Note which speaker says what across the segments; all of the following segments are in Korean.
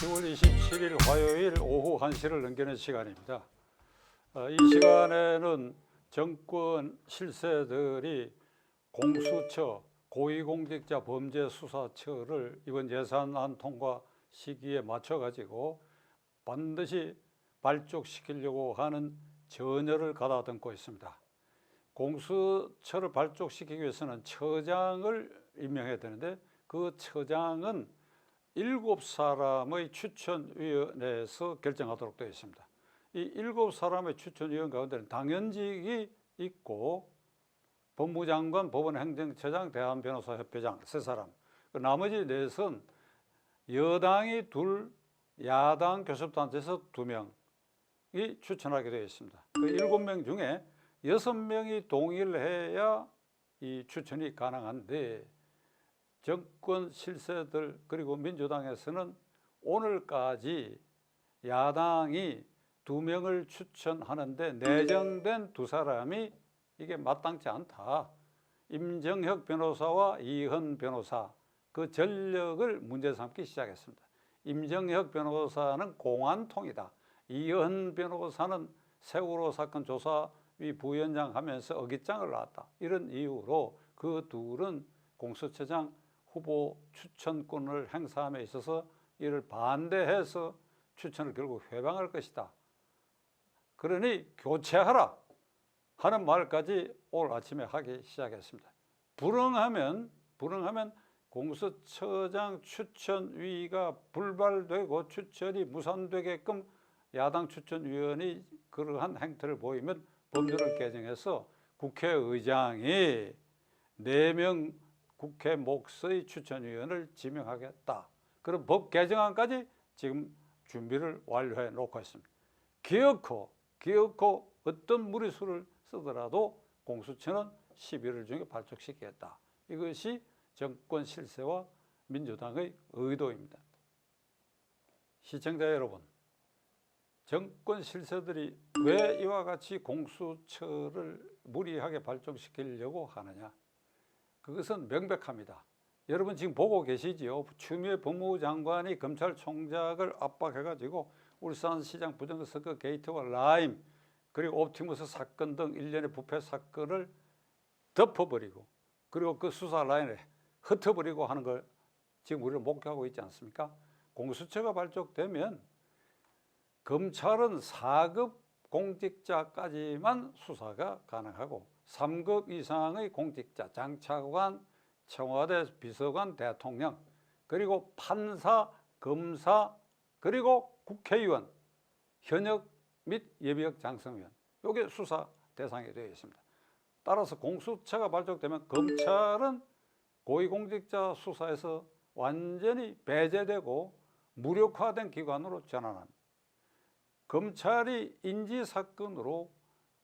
Speaker 1: 10월 27일 화요일 오후 1시를 넘기는 시간입니다. 이 시간에는 정권 실세들이 공수처, 고위공직자 범죄수사처를 이번 예산안 통과 시기에 맞춰가지고 반드시 발족시키려고 하는 전열을 가다듬고 있습니다. 공수처를 발족시키기 위해서는 처장을 임명해야 되는데 그 처장은 7사람의 추천위원회에서 결정하도록 되어 있습니다. 이 7사람의 추천위원 가운데는 당연직이 있고 법무장관, 법원행정처장, 대한변호사협회장 3사람, 나머지 4선 여당이 2, 야당 교섭단체에서 2명이 추천하게 되어 있습니다. 그 7명 중에 6명이 동의를 해야 이 추천이 가능한데 정권 실세들 그리고 민주당에서는 오늘까지 야당이 2명을 추천하는데 내정된 2사람이 이게 마땅치 않다. 임정혁 변호사와 이현 변호사 그 전력을 문제 삼기 시작했습니다. 임정혁 변호사는 공안통이다. 이현 변호사는 세월호 사건 조사위 부위원장 하면서 어깃장을 놨다. 이런 이유로 그 둘은 공수처장 후보 추천권을 행사함에 있어서 이를 반대해서 추천을 결국 회방할 것이다. 그러니 교체하라 하는 말까지 오늘 아침에 하기 시작했습니다. 불응하면 공수처장 추천위가 불발되고 추천이 무산되게끔 야당 추천위원이 그러한 행태를 보이면 법률을 개정해서 국회의장이 4명 국회 몫의 추천위원을 지명하겠다. 그런 법 개정안까지 지금 준비를 완료해 놓고 있습니다. 기어코 어떤 무리수를 쓰더라도 공수처는 11월 중에 발족시키겠다. 이것이 정권 실세와 민주당의 의도입니다. 시청자 여러분, 정권 실세들이 왜 이와 같이 공수처를 무리하게 발족시키려고 하느냐? 그것은 명백합니다. 여러분 지금 보고 계시지요. 추미애 법무부 장관이 검찰총장을 압박해가지고 울산시장 부정선거 게이트와 라임 그리고 옵티머스 사건 등 일련의 부패 사건을 덮어버리고 그리고 그 수사 라인을 흩어버리고 하는 걸 지금 우리는 목격하고 있지 않습니까? 공수처가 발족되면 검찰은 4급 공직자까지만 수사가 가능하고 3급 이상의 공직자, 장차관, 청와대 비서관, 대통령, 그리고 판사, 검사, 그리고 국회의원, 현역 및 예비역 장성위원, 이게 수사 대상이 되어 있습니다. 따라서 공수처가 발족되면 검찰은 고위공직자 수사에서 완전히 배제되고 무력화된 기관으로 전환합니다. 검찰이 인지사건으로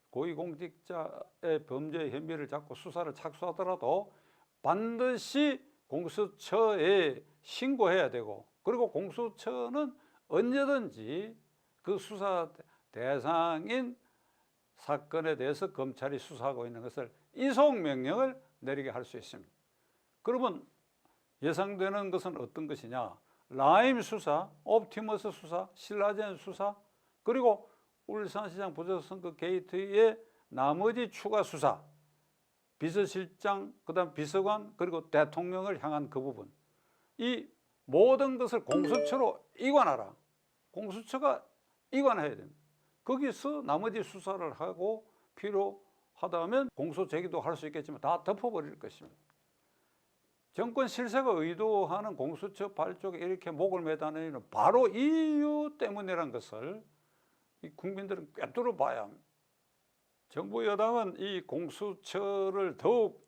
Speaker 1: 고위공직자의 범죄 혐의를 잡고 수사를 착수하더라도 반드시 공수처에 신고해야 되고 그리고 공수처는 언제든지 그 수사 대상인 사건에 대해서 검찰이 수사하고 있는 것을 이송명령을 내리게 할 수 있습니다. 그러면 예상되는 것은 어떤 것이냐? 라임 수사, 옵티머스 수사, 신라젠 수사, 그리고 울산시장 부정선거 게이트의 나머지 추가 수사, 비서실장, 그다음 비서관, 그리고 대통령을 향한 그 부분, 이 모든 것을 공수처로 이관하라. 공수처가 이관해야 됩니다. 거기서 나머지 수사를 하고 필요하다면 공소 제기도 할 수 있겠지만 다 덮어버릴 것입니다. 정권 실세가 의도하는 공수처 발족에 이렇게 목을 매다는 바로 이유 때문이라는 것을 이 국민들은 꿰뚫어 봐야 합니다. 정부 여당은 이 공수처를 더욱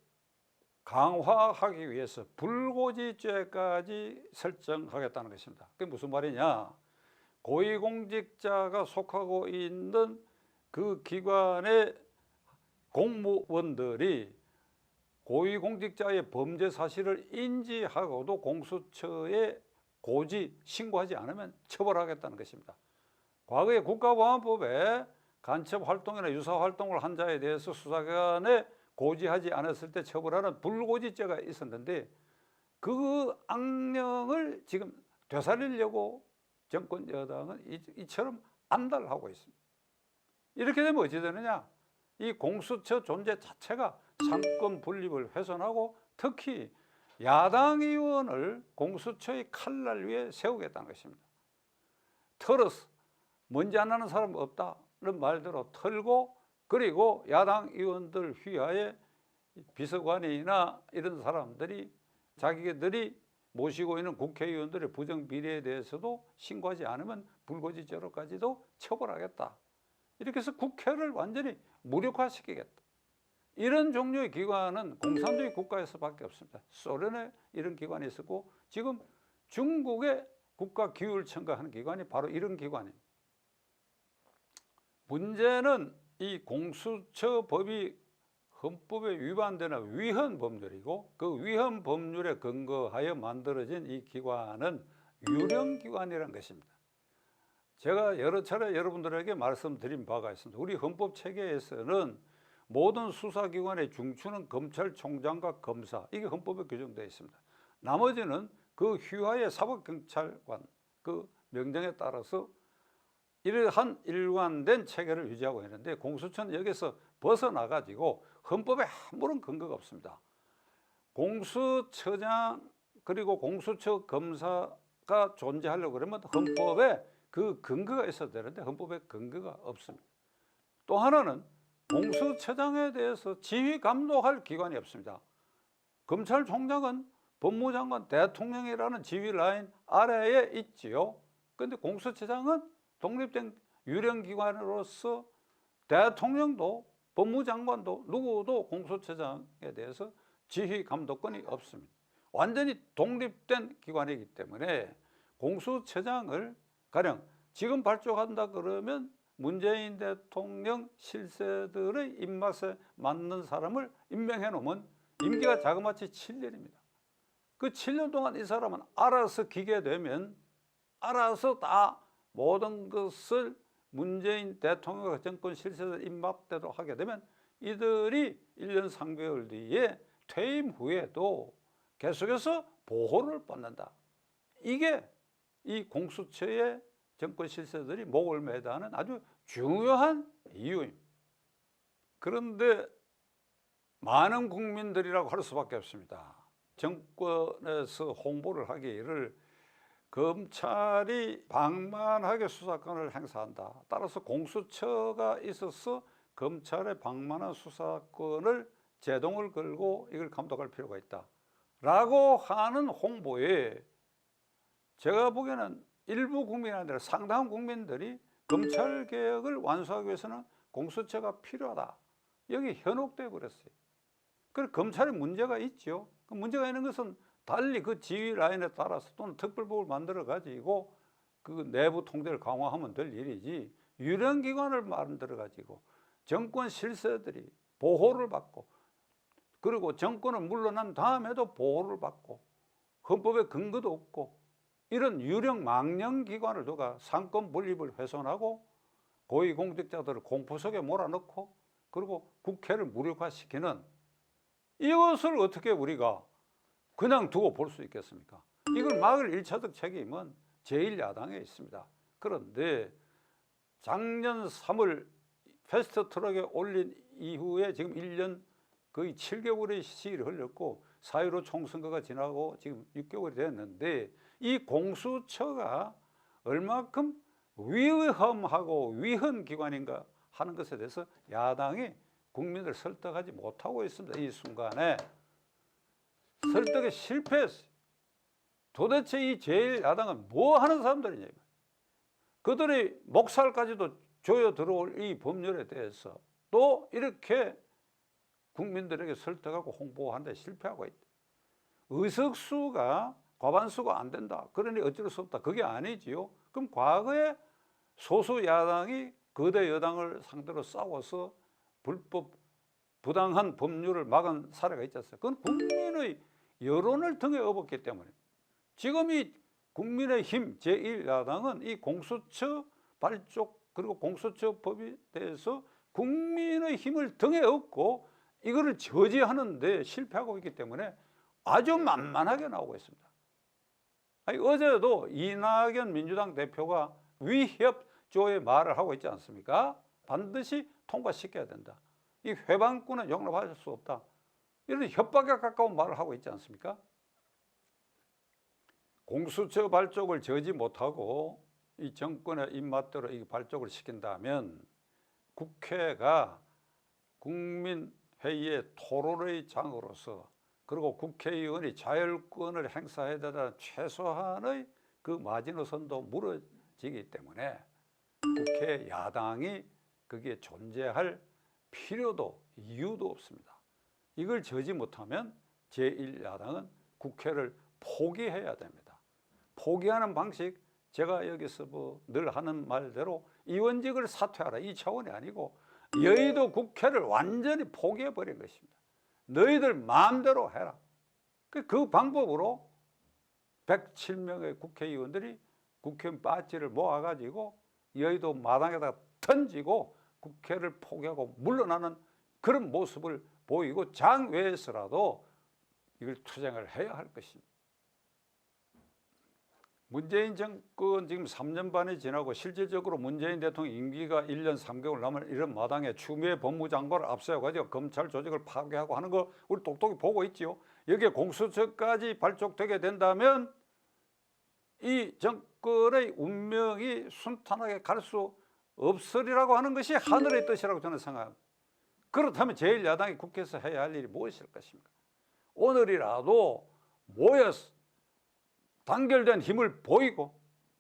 Speaker 1: 강화하기 위해서 불고지죄까지 설정하겠다는 것입니다. 그게 무슨 말이냐? 고위공직자가 속하고 있는 그 기관의 공무원들이 고위공직자의 범죄 사실을 인지하고도 공수처에 고지, 신고하지 않으면 처벌하겠다는 것입니다. 과거에 국가보안법에 간첩활동이나 유사활동을 한 자에 대해서 수사기관에 고지하지 않았을 때 처벌하는 불고지죄가 있었는데 그 악령을 지금 되살리려고 정권 여당은 이처럼 안달하고 있습니다. 이렇게 되면 어찌 되느냐? 이 공수처 존재 자체가 상권 분립을 훼손하고 특히 야당 의원을 공수처의 칼날 위에 세우겠다는 것입니다. 털어서 먼지 안 나는 사람 없다는 말대로 털고 그리고 야당 의원들 휘하에 비서관이나 이런 사람들이 자기들이 모시고 있는 국회의원들의 부정 비리에 대해서도 신고하지 않으면 불거지죄로까지도 처벌하겠다. 이렇게 해서 국회를 완전히 무력화시키겠다. 이런 종류의 기관은 공산주의 국가에서밖에 없습니다. 소련에 이런 기관이 있었고 지금 중국의 국가기율청과 하는 기관이 바로 이런 기관입니다. 문제는 이 공수처법이 헌법에 위반되는 위헌 법률이고 그 위헌 법률에 근거하여 만들어진 이 기관은 유령기관이라는 것입니다. 제가 여러 차례 여러분들에게 말씀드린 바가 있습니다. 우리 헌법 체계에서는 모든 수사기관의 중추는 검찰총장과 검사, 이게 헌법에 규정되어 있습니다. 나머지는 그 휘하의 사법경찰관 그 명령에 따라서 이러한 일관된 체계를 유지하고 있는데 공수처는 여기서 벗어나가지고 헌법에 아무런 근거가 없습니다. 공수처장 그리고 공수처 검사가 존재하려고 그러면 헌법에 그 근거가 있어야 되는데 헌법에 근거가 없습니다. 또 하나는 공수처장에 대해서 지휘 감독할 기관이 없습니다. 검찰총장은 법무장관 대통령이라는 지휘 라인 아래에 있지요. 그런데 공수처장은 독립된 유령기관으로서 대통령도 법무장관도 누구도 공수처장에 대해서 지휘 감독권이 없습니다. 완전히 독립된 기관이기 때문에 공수처장을 가령 지금 발족한다 그러면 문재인 대통령 실세들의 입맛에 맞는 사람을 임명해 놓으면 임기가 자그마치 7년입니다. 그 7년 동안 이 사람은 알아서 기계되면 알아서 다 모든 것을 문재인 대통령과 정권 실세들 입맛대로 하게 되면 이들이 1년 3개월 뒤에 퇴임 후에도 계속해서 보호를 받는다. 이게 이 공수처의 정권 실세들이 목을 매다는 아주 중요한 이유입니다. 그런데 많은 국민들이라고 할 수밖에 없습니다. 정권에서 홍보를 하기를 검찰이 방만하게 수사권을 행사한다. 따라서 공수처가 있어서 검찰의 방만한 수사권을 제동을 걸고 이걸 감독할 필요가 있다. 라고 하는 홍보에 제가 보기에는 일부 국민이 아니라 상당한 국민들이 검찰개혁을 완수하기 위해서는 공수처가 필요하다. 여기 현혹돼 버렸어요. 그래서 검찰에 문제가 있죠. 그 문제가 있는 것은 달리 그 지휘 라인에 따라서 또는 특별법을 만들어 가지고 그 내부 통제를 강화하면 될 일이지 유령기관을 만들어 가지고 정권 실세들이 보호를 받고 그리고 정권을 물러난 다음에도 보호를 받고 헌법에 근거도 없고 이런 유령 망령기관을 누가 상권 분립을 훼손하고 고위공직자들을 공포 속에 몰아넣고 그리고 국회를 무력화시키는 이것을 어떻게 우리가 그냥 두고 볼 수 있겠습니까? 이걸 막을 1차적 책임은 제1야당에 있습니다. 그런데 작년 3월 패스트트랙에 올린 이후에 지금 1년 거의 7개월의 시일이 흘렀고 4.15 총선거가 지나고 지금 6개월이 됐는데 이 공수처가 얼마큼 위험하고 위헌 기관인가 하는 것에 대해서 야당이 국민을 설득하지 못하고 있습니다. 이 순간에 설득에 실패했어요. 도대체 이 제1야당은 뭐 하는 사람들이냐. 그들의 목살까지도 조여 들어올 이 법률에 대해서 또 이렇게 국민들에게 설득하고 홍보하는 데 실패하고 있다. 의석수가 과반수가 안 된다. 그러니 어쩔 수 없다. 그게 아니지요. 그럼 과거에 소수 야당이 거대 여당을 상대로 싸워서 불법 부당한 법률을 막은 사례가 있지 않습니까? 그건 국민의 여론을 등에 업었기 때문에 지금 이 국민의힘 제1야당은 이 공수처 발족 그리고 공수처법에 대해서 국민의 힘을 등에 업고 이거를 저지하는 데 실패하고 있기 때문에 아주 만만하게 나오고 있습니다. 아니, 어제도 이낙연 민주당 대표가 위협조의 말을 하고 있지 않습니까? 반드시 통과시켜야 된다. 이 회방꾼은 용납할 수 없다. 이런 협박에 가까운 말을 하고 있지 않습니까? 공수처 발족을 저지 못하고 이 정권의 입맛대로 이 발족을 시킨다면 국회가 국민회의의 토론의 장으로서 그리고 국회의원이 자율권을 행사해야 되는 최소한의 그 마지노선도 무너지기 때문에 국회 야당이 거기에 존재할 필요도 이유도 없습니다. 이걸 저지 못하면 제1야당은 국회를 포기해야 됩니다. 포기하는 방식, 제가 여기서 늘 하는 말대로 의원직을 사퇴하라 이 차원이 아니고 여의도 국회를 완전히 포기해버린 것입니다. 너희들 마음대로 해라. 그 방법으로 107명의 국회의원들이 국회의원 배지를 모아가지고 여의도 마당에다 던지고 국회를 포기하고 물러나는 그런 모습을 보이고 장외에서라도 이걸 투쟁을 해야 할 것입니다. 문재인 정권 지금 3년 반이 지나고 실질적으로 문재인 대통령 임기가 1년 3개월 남은 이런 마당에 추미애 법무장관을 앞세워가지고 검찰 조직을 파괴하고 하는 거 우리 똑똑히 보고 있지요. 여기에 공수처까지 발족되게 된다면 이 정권의 운명이 순탄하게 갈 수 없으리라고 하는 것이 하늘의 뜻이라고 저는 생각합니다. 그렇다면 제1야당이 국회에서 해야 할 일이 무엇일 것입니까? 오늘이라도 모여서 단결된 힘을 보이고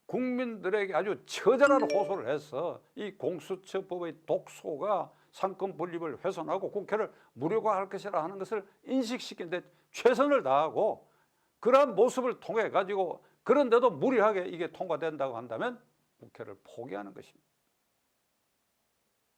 Speaker 1: 국민들에게 아주 처절한 호소를 해서 이 공수처법의 독소가 상권 분립을 훼손하고 국회를 무력화할 것이라 하는 것을 인식시키는데 최선을 다하고 그러한 모습을 통해 가지고 그런데도 무리하게 이게 통과된다고 한다면 국회를 포기하는 것입니다.